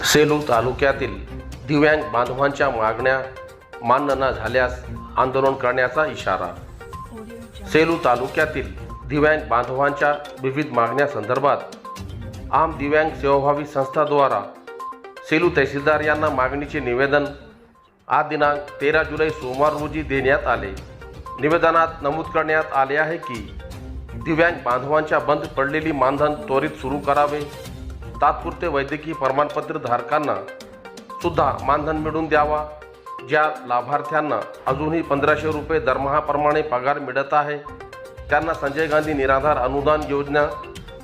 सेलू तालुक्यातील दिव्यांग बांधवांच्या मागण्या मान्य न झाल्यास आंदोलन करण्याचा इशारा। सेलू तालुक्यातील दिव्यांग बांधवांच्या विविध मागण्यासंदर्भात आम दिव्यांग सेवाभावी संस्थाद्वारा सेलू तहसीलदार यांना मागणीचे निवेदन आज दिनांक 13 जुलै सोमवार रोजी देण्यात आले। निवेदनात नमूद करण्यात आले आहे की दिव्यांग बांधवांच्या बंद पडलेली मानधन त्वरित सुरू करावे, तात्पुरते वैद्यकीय प्रमाणपत्र धारकांना सुद्धा मानधन मिळवून द्यावा। ज्या लाभार्थ्यांना अजूनही 1500 रुपये दरमहाप्रमाणे पगार मिळत आहे त्यांना संजय गांधी निराधार अनुदान योजना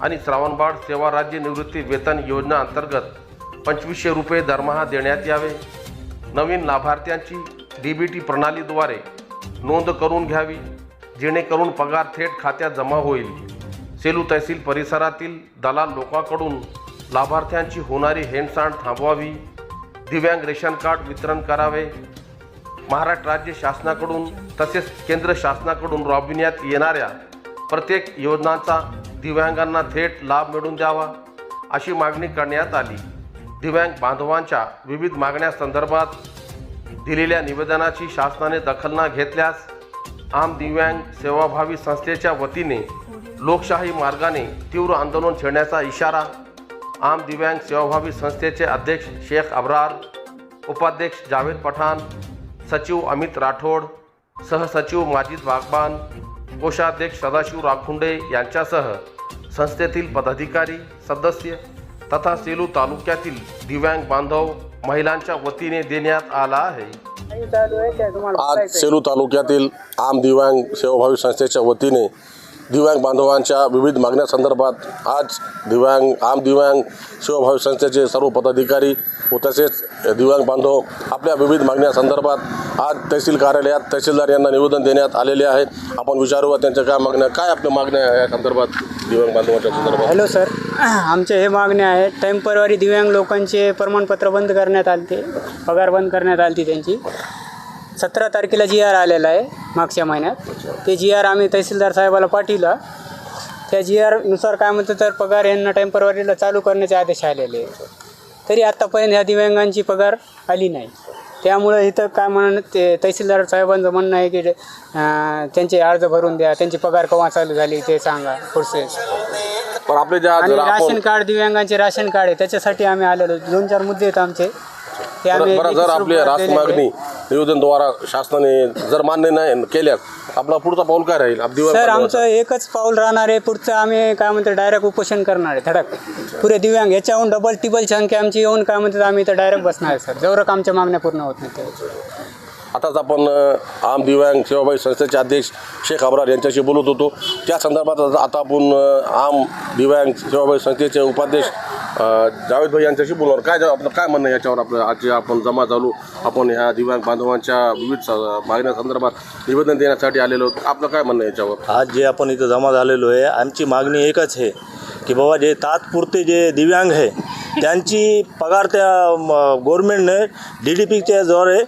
आणि श्रावणबाळ सेवा राज्य निवृत्ती वेतन योजना अंतर्गत 2500 रुपये दरमहा देण्यात यावे। नवीन लाभार्थ्यांची DBT प्रणालीद्वारे नोंद करून घ्यावी जेणेकरून पगार थेट खात्यात जमा होईल। सेलू तहसील परिसरातील दलाल लोकांकडून लाभार्थ्यांची होणारी हेळसांड थांबवावी। दिव्यांग रेशन कार्ड वितरण करावे। महाराष्ट्र राज्य शासनाकडून तसेच केंद्र शासनाकडून राबविण्यात येणाऱ्या प्रत्येक योजनांचा दिव्यांगांना थेट लाभ मिळवून द्यावा अशी मागणी करण्यात आली। दिव्यांग बांधवांच्या विविध मागण्यासंदर्भात दिलेल्या निवेदनाची शासनाने दखल न घेतल्यास आम दिव्यांग सेवाभावी संस्थेच्या वतीने लोकशाही मार्गाने तीव्र आंदोलन छेडण्याचा इशारा आम दिव्यांग सेवाभावी संस्थेचे अध्यक्ष शेख अब्रार, उपाध्यक्ष जावेद पठाण, सचिव अमित राठोड, सहसचिव माजिद बागबान, कोषाध्यक्ष सदाशिव राखुंडे यांच्यासह संस्थेतील पदाधिकारी, सदस्य तथा सेलू तालुक्यातील दिव्यांग बांधव महिलांच्या वतीने देण्यात आला आहे। आज सेलू तालुक्यातील आम दिव्यांग सेवाभावी संस्थेच्या वतीने दिव्यांग बांधवांच्या विविध मागण्यासंदर्भात आज आम दिव्यांग सेवाभावी संस्थेचे सर्व पदाधिकारी व तसेच दिव्यांग बांधव आपल्या विविध मागण्यासंदर्भात आज तहसील कार्यालयात तहसीलदार यांना निवेदन देण्यात आलेले आहे। आपण विचारूया त्यांच्या काय आपल्या मागण्या या संदर्भात दिव्यांग बांधवांच्या संदर्भात। हॅलो सर, आमचे हे मागणे आहे टेम्पररी दिव्यांग लोकांचे प्रमाणपत्र बंद करण्यात आले, पगार बंद करण्यात आली त्यांची 17 तारखेला GR आलेला आहे मागच्या महिन्यात। ते GR आम्ही तहसीलदार साहेबाला पाठवला। त्या GRनुसार काय म्हणतं तर पगार यांना टेम्पररीला चालू करण्याचे आदेश आलेले आहे, तरी आत्तापर्यंत ह्या दिव्यांगांची पगार आली नाही। त्यामुळे इथं काय म्हणणं ते तहसीलदार साहेबांचं म्हणणं आहे की त्यांचे अर्ज भरून द्या, त्यांची पगार केव्हा चालू झाली ते सांगा प्रोसेस। पण आपले आणि राशन कार्ड दिव्यांगांचे राशन कार्ड आहे त्याच्यासाठी आम्ही आलेलो 2-4 मुद्दे आहेत आमचे। जर आपली रास्त मागणी निवेदनद्वारा शासनाने जर मान्य नाही केल्यास आपला पुढचा पाऊल काय राहील? सर आमचं एकच पाऊल राहणार आहे, पुढचं आम्ही काय म्हणतो डायरेक्ट उपोषण करणार आहे धडक पुरे दिव्यांग। याच्याहून डबल टिबल संख्या आमची येऊन काय म्हणतात आम्ही इथं डायरेक्ट बसणार आहे सर, जोवर आमच्या मागण्या पूर्ण होत नाही। आताच आपण आम दिव्यांग सेवाभावी संस्थेचे अध्यक्ष शेख अब्रार यांच्याशी बोलत होतो। त्या संदर्भात आता आपण आम दिव्यांग सेवाभावी संस्थेचे उपाध्यक्ष जावेद भाई यांच्याशी बोलणार। आपलं काय म्हणणं याच्यावर? आपलं आज आपण जमा झालो, आपण ह्या दिव्यांग बांधवांच्या विविध मागण्यासंदर्भात निवेदन देण्यासाठी आलेलो, आपलं काय म्हणणं याच्यावर? आज जे आपण इथं जमा झालेलो आहे, आमची मागणी एकच आहे की बाबा जे तात्पुरते जे दिव्यांग आहे त्यांची पगार त्या गव्हर्नमेंटने DDPच्या द्वारे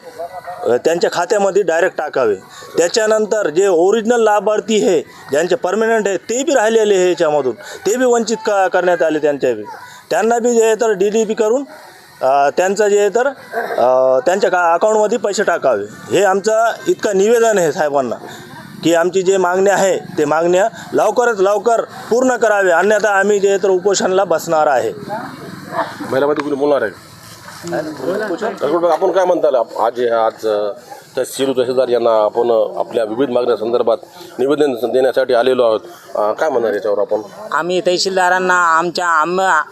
त्यांच्या खात्यामध्ये डायरेक्ट टाकावे। त्याच्यानंतर जे ओरिजिनल लाभार्थी आहे ज्यांचे परमनंट आहे ते बी राहिलेले आहे याच्यामधून, ते बी वंचित करण्यात आले त्यांना बी जे आहे तर DDP करून त्यांचं जे आहे तर त्यांच्या अकाउंटमध्ये पैसे टाकावे। हे आमचं इतकं निवेदन आहे साहेबांना की आमची जे मागण्या आहे ते मागण्या लवकरात लवकर पूर्ण करावे, अन्यथा आम्ही जे तर उपोषणाला बसणार आहे। महिलामध्ये कुणी बोलणार आहे? आपण काय म्हणता आज सेलू तहसीलदार यांना आपण आपल्या विविध मागण्यासंदर्भात निवेदन देण्यासाठी आलेलो आहोत, काय म्हणणार याच्यावर आपण? आम्ही तहसीलदारांना आमच्या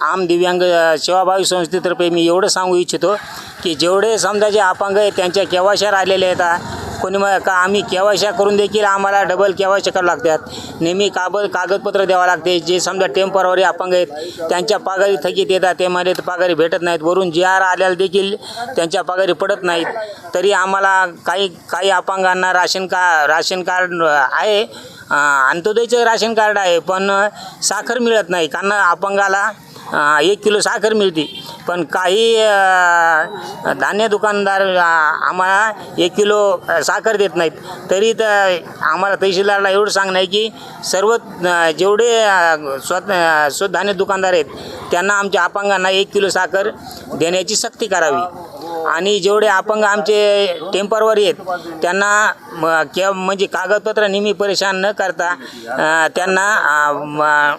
आम दिव्यांग सेवाभावी संस्थेतर्फे मी एवढं सांगू इच्छितो की जेवढे समजा जे अपंग आहे त्यांच्या केवायशा राहिलेले आहेत, कोणी का आम्ही केवायशा करून देखील आम्हाला डबल केवायशा करावं लागतात, नेहमी कागदपत्र द्यावं लागते। जे समजा टेम्पररी अपंग आहेत त्यांच्या पगारी थकीत येतात, ते मध्ये पगारी भेटत नाहीत, वरून GR आल्याला देखील त्यांच्या पगारी पडत नाहीत। तरी आम्हाला काही अपंगांना राशन कार्ड आहे, अंत्योदयचं राशन कार्ड आहे, पण साखर मिळत नाही, कारण अपंगाला 1 किलो साखर मिळते. पण काही धान्य दुकानदार आम्हाला 1 किलो साखर देत नाहीत. तरी तर आम्हाला तहसीलदारला एवढं सांगणं आहे की सर्व जेवढे स्वत धान्य दुकानदार आहेत त्यांना आमच्या अपंगांना 1 किलो साखर देण्याची सक्ती करावी. आणि जेवढे अपंग आमचे टेम्परवरी आहेत त्यांना म्हणजे कागदपत्र नेहमी परेशान न करता त्यांना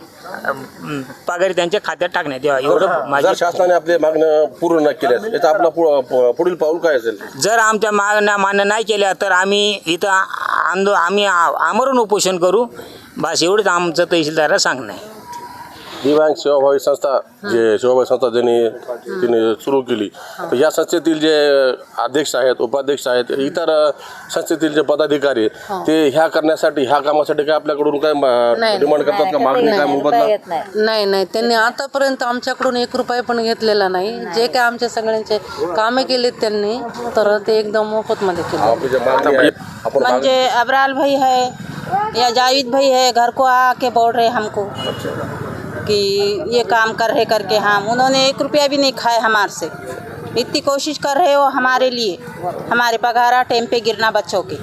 पगारी त्यांच्या खात्यात टाकण्यात यावा एवढं जर माझी. शासनाने आपले मागण्या पूर्ण न केल्यास याचा आपला पुढील पाऊल काय असेल? जर आमच्या मागण्या मान्य नाही केल्या तर आम्ही इथं आम्ही आमरण उपोषण करू. बस एवढंच आमचं तहसीलदाराला सांगणं आहे. दिव्यांग सेवाभावी संस्था जे सेवाभावी संस्था तिने सुरू केली, तर या संस्थेतील जे अध्यक्ष आहेत, उपाध्यक्ष आहेत, इतर संस्थेतील जे पदाधिकारी आहेत, ते ह्या करण्यासाठी ह्या कामासाठी काय आपल्याकडून काय डिमांड करतात का? मागणी काय मोबदला? नाही, त्यांनी आतापर्यंत आमच्याकडून 1 रुपया पण घेतलेला नाही. जे काय आमच्या सगळ्यांचे कामे केलेत त्यांनी तर ते एकदम मोफतमध्ये केले. आपली जे मागणी आहे आपण म्हणजे अबराल भाई है या जावेद भाई है, घर को आके बोल रहे हमको कि ये काम कर रहे करके हम, उन्होंने 1 रुपया भी नहीं खाए हमारे से. इतनी कोशिश कर रहे हो हमारे लिए, हमारे पगारा टाइम पे गिरना बच्चों के.